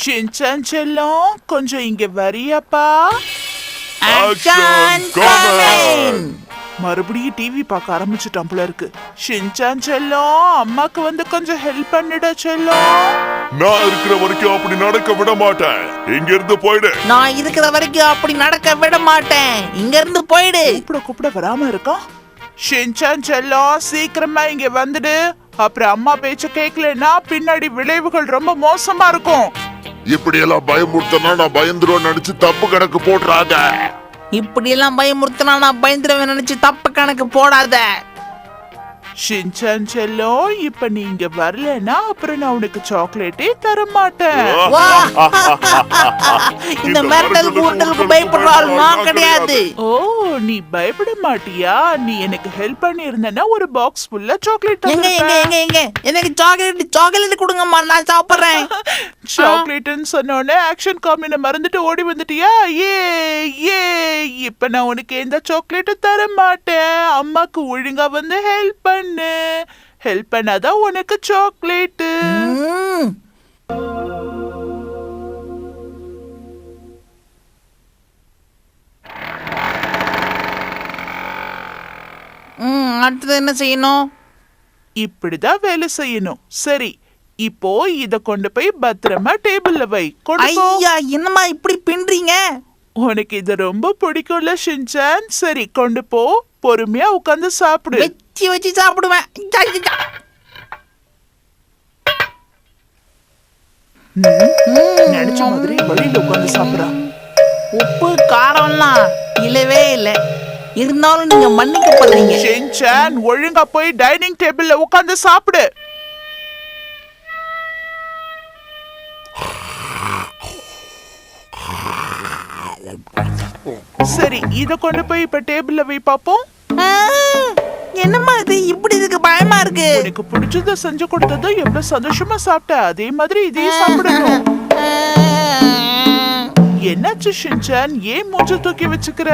Shinchan செல்லம், கொஞ்சம் இங்க வரியாப்பா? Action coming! மறுபடியும் டிவி பார்க்க ஆரம்பிச்சுட்டான் போல இருக்கு. ஷின்சான் செல்லம், அம்மாக்கு வந்து கொஞ்சம் ஹெல்ப் பண்ணிட செல்லம். நான் இருக்கிற வரைக்கும் அப்படி நடக்க விட மாட்டேன். இங்க இருந்து போயிடு. நான் இருக்கிற வரைக்கும் அப்படி நடக்க விட மாட்டேன். இங்க இருந்து போயிடு. கூப்பிட வராம இருக்கான். ஷின்சான் செல்லம், சீக்கிரமா இங்க வந்துடு. அப்புறம் அம்மா பேச்ச கேட்கலன்னா பின்னாடி விளைவுகள் ரொம்ப மோசமா இருக்கும். இப்படி எல்லாம் பயமுறுத்தனா நான் பயந்துருவேன் நினைச்சு தப்பு கணக்கு போட்டுறாத. இப்படி எல்லாம் பயமுறுத்தினா நான் பயந்துருவேன் நினைச்சு தப்பு கணக்கு போடாத. ஷின்சான் செல்லம், இப்ப நீ இங்க வரலன்னா அப்புறம் நான் உனக்கு சாக்லேட்டே தர மாட்டேன். வா. இந்த மிரட்டல் கூட்டலுக்கு பயப்படுறாள் நான் கிடையாது. ஓ, நீ பயப்பட மாட்டியா? நீ எனக்கு ஹெல்ப் பண்ணி இருந்தனா ஒரு பாக்ஸ் ஃபுல்லா சாக்லேட் எங்க எங்க எங்க எங்க எனக்கு சாக்லேட் கொடுங்கம்மா, நான் சாப்பிடுறேன். சாக்லேட்னு சொன்னோனே ஆக்ஷன் காமின மறந்துட்டு ஓடி வந்துட்டியா? ஏ ஏ, இப்ப நான் உனக்கு எந்த சாக்லேட்டும் தர மாட்டேன். அம்மாக்கு ஒழுங்கா வந்து ஹெல்ப் பண்ணு. ஹெல்ப் பண்ணாதான் உனக்கு சாக்லேட். அடுத்தது என்ன செய்யணும்? இப்படிதான் வேலை செய்யணும். சரி, இப்போ இத கொண்டு போய் பத்திரமா டேபிள்ல வை. ஐயா, என்னம்மா இப்படி பின்றீங்க? உனக்கு இது ரொம்ப பிடிக்கும்ல ஷின்சான்? சரி, கொண்டு போ. பொறுமையா உட்கார்ந்து சாப்பிடு. வச்சு சாப்பிடுவேன். நினைச்ச மாதிரி வழியில உட்கார்ந்து சாப்பிடா. உப்பு காரம்லாம் இல்லவே இல்லை. இருந்தாலும் நீங்க மன்னிக்கப்படுறீங்க. ஷின்சான், ஒழுங்கா போய் டைனிங் டேபிள்ல உட்கார்ந்து சாப்பிடு. சரி, இத கொண்டு போய் இப்ப டேபிள்ல வை பாப்போம். என்னம்மா இது இப்படி இருக்கு? பயமா இருக்கு. உனக்கு பிடிச்சத செஞ்சு கொடுத்தது எவ்வளவு சந்தோஷமா சாப்பிட்ட. அதே மாதிரி இதையும் சாப்பிடணும். என்னாச்சு ஷின்சான்? ஏன் மூஞ்ச தூக்கி வச்சுக்கிற?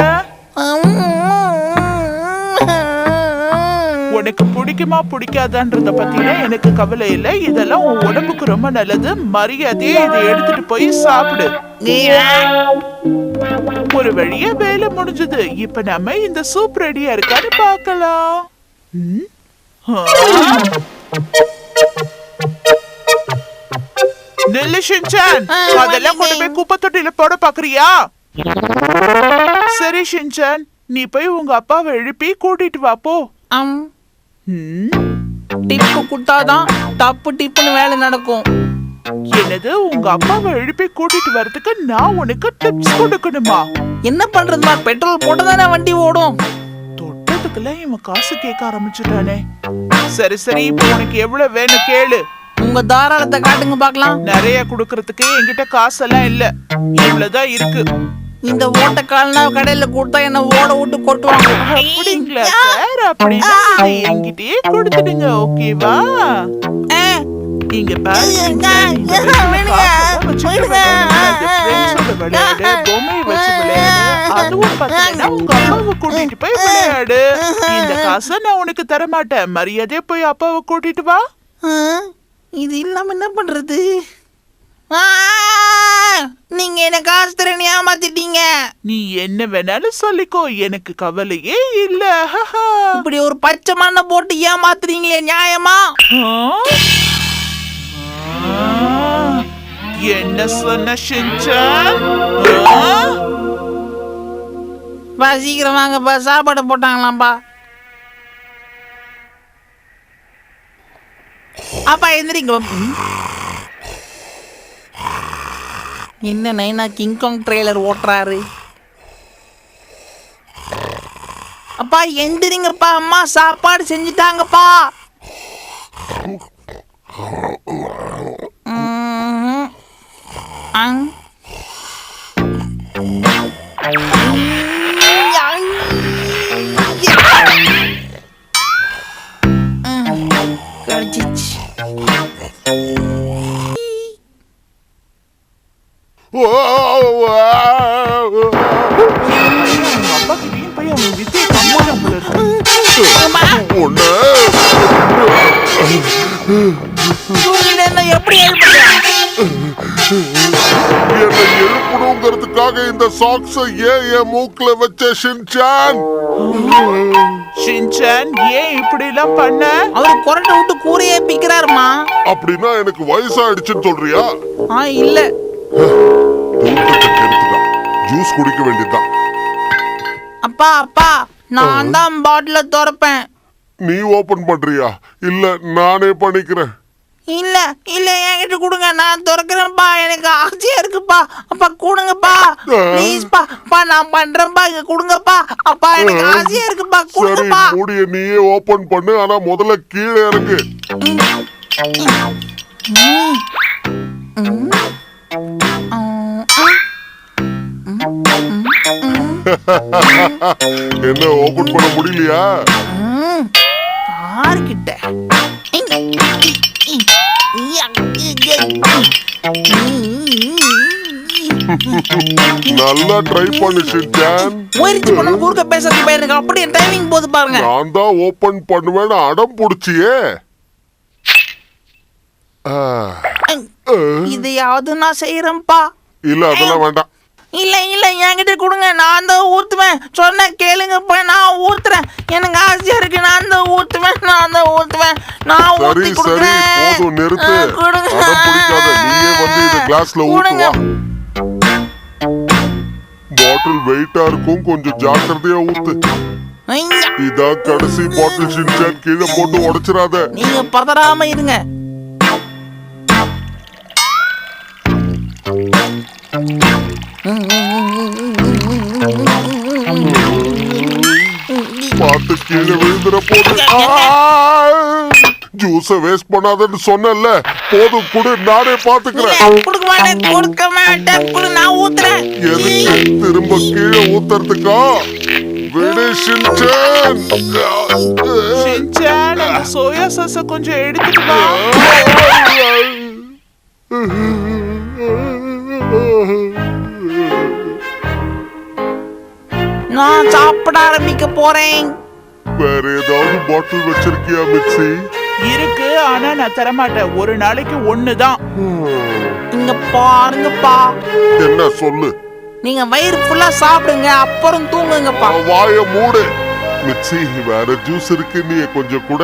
உனக்கு பிடிக்குமா பிடிக்காதான்றத பத்தினா எனக்கு கவலை இல்லை. இதெல்லாம் உன் உடம்புக்கு ரொம்ப நல்லது. மரியாதையே இதை எடுத்துட்டு போய் சாப்பிடு. ஒரு வழியா வேலை முடிஞ்சது. இப்ப நம்ம இந்த சூப் ரெடியா இருக்கான்னு பார்க்கலாம். நெல்லு ஷின்சான், அதெல்லாம் கொண்டு போய் குப்பை தொட்டில போட பாக்குறியா? சரி ஷின்சான், நீ போய் உங்க அப்பாவை எழுப்பி கூட்டிட்டு வா போ. டிப்பு கொடுத்தாதான் தப்பு டிப்புன்னு வேலை நடக்கும். என்னது? உங்க அப்பாவை எழுப்பி கூட்டிட்டு வரதுக்கு நான் உனக்கு டிப்ஸ் கொடுக்கணுமா? என்ன பண்றதுமா? பெட்ரோல் போட்டதானே வண்டி ஓடும். தொட்டதுக்கெல்லாம் இவன் காசு கேட்க ஆரம்பிச்சுட்டானே. சரி சரி, இப்போ உனக்கு எவ்வளவு வேணும் கேளு. உங்க தாராளத்தை காட்டுங்க பாக்கலாம். நிறைய குடுக்கறதுக்கு என்கிட்ட காசெல்லாம் இல்ல. இவ்வளவுதான் இருக்கு. இந்த ஓட்டக்கால்னா கடையில கொடுத்தா என்ன ஓட விட்டு கொட்டுவாங்க. அப்படிங்களா சார்? அப்படின்னா என்கிட்டயே கொடுத்துடுங்க, ஓகேவா? இங்க பாருங்க, விளையாடு, பொம்மையை வச்சு விளையாடு. அதுவும் பார்த்தீங்கன்னா உங்க அப்பாவை கூட்டிட்டு போய் விளையாடு. இந்த காசை நான் உனக்கு தர மாட்டேன். மரியாதையா போய் அப்பாவை கூட்டிட்டு வா. இது இல்லாம என்ன பண்றது? நீங்க என்ன காசு தரேன்னு ஏமாத்திட்டீங்க. நீ என்ன வேணாலும் சொல்லிக்கோ, எனக்கு கவலையே இல்ல. இப்படி ஒரு பச்சை மண்ணை போட்டு ஏமாத்துறீங்களே, நியாயமா? என்ன சொன்ன ஷின்சான்? சீக்கிரம் வாங்கப்பா, சாப்பாடு போட்டாங்களாம்பா. அப்பா எந்திரிங்க. என்ன நைனா கிங்காங் ட்ரெய்லர் ஓட்டுறாரு? அப்பா எந்திரிங்கப்பா, அம்மா சாப்பாடு செஞ்சுட்டாங்கப்பா. கடிச்சிச்சு. அப்பா கிட்டயும் போய் அவன் வித்தியை கம்மாடம் போல இருக்கு. தூக்கிடு. என்ன எப்படி எழுப்புங்க? என்னை எழுப்பணுங்கிறதுக்காக இந்த சாக்ஸ ஏன் என் மூக்குல வச்ச ஷின்சான்? ஷின்சான் ஏன் இப்படி எல்லாம் பண்ண? அவரு கொரட்டை விட்டு கூரையே பிக்கிறாருமா. அப்படின்னா எனக்கு வயசாயிடுச்சுன்னு சொல்றியா? இல்ல. தூக்கத்தை கெடுத்துட்டான். ஜூஸ் குடிக்க வேண்டியதுதான். அப்பா அப்பா, நான் தான் பாட்டில திறப்பேன். நீ ஓபன் பண்றியா? இல்ல நானே பண்ணிக்கிறேன். இல்ல இல்ல, என்கிட்ட கொடுங்க, நான் திறக்கிறேன்ப்பா. எனக்கு ஆசையா இருக்குப்பா. அப்பா கொடுங்கப்பா, ப்ளீஸ்ப்பா. அப்பா நான் பண்றேன்ப்பா, இங்க கொடுங்கப்பா. அப்பா எனக்கு ஆசையா இருக்குப்பா, சரி, கொடுங்கப்பா. மூடிய நீயே ஓபன் பண்ணு. ஆனா முதல்ல கீழே இறங்கு. என்ன ஓபன் பண்ண முடியலையா? யார்கிட்ட? நல்லா ட்ரை பண்ணு ஷின்சான். முயற்சி பண்ண குறுக்க பேசுறதுக்கு எனக்கு அப்படியே டைமிங் போது பாருங்க. நான் தான் ஓபன் பண்ணுவேன்னு அடம் புடிச்சியே. இதையாவது நான் செய்யறேன்ப்பா. இல்ல அதெல்லாம் வேண்டாம். இல்ல இல்ல, என்கிட்ட கொடுங்க, நான் தான் ஊத்துவேன். சொன்ன கேளுங்கப்பா, நான் ஊத்துறேன். எனக்கு ஆசையா இருக்கு, நான் தான் ஊத்துவேன். நான் சரி ஊத்தி சரி கொடுக்குறேன். போதும், நிறுத்து. கொடுங்க. அடம் பிடிக்காத. நீயே வந்து இந்த கிளாஸ்ல ஊத்துவா. பாட்டில் வெயிட்டா இருக்கும், கொஞ்சம் ஜாக்கிரதையா ஊத்து. ஐயா, இதான் கடைசி பாட்டில் ஷின்சான். கீழே போட்டு உடைச்சிடாத. நீங்க பதறாம இருங்க. பார்த்து கீழே விழுந்துற போது. ஜூஸ வேஸ்ட் பண்ணாதன்னு சொன்னல. போதும் குடு, நானே பாத்துக்கிறேன். கொடுக்க மாட்டேன். நான் ஊத்துறேன். எதுக்கு திரும்ப கீழே ஊத்துறதுக்கா? விடு ஷின்சான். ஷின்சான், அந்த சோயா சாஸ கொஞ்சம் எடுத்துட்டு வா. நான் சாப்பிட ஆரம்பிக்க போறேன். வேற ஏதாவது பாட்டில் வச்சிருக்கியா மிக்ஸி? இருக்கு, ஆனா நான் தரமாட்டேன். ஒரு நாளைக்கு ஒண்ணுதான். இங்க பாருங்கப்பா. என்ன சொல்லு? நீங்க வயிறு ஃபுல்லா சாப்பிடுங்க, அப்புறம் தூங்குங்கப்பா. வாய மூடு. மிக்ஸி, வேற ஜூஸ் இருக்கு, நீ கொஞ்சம் கூட.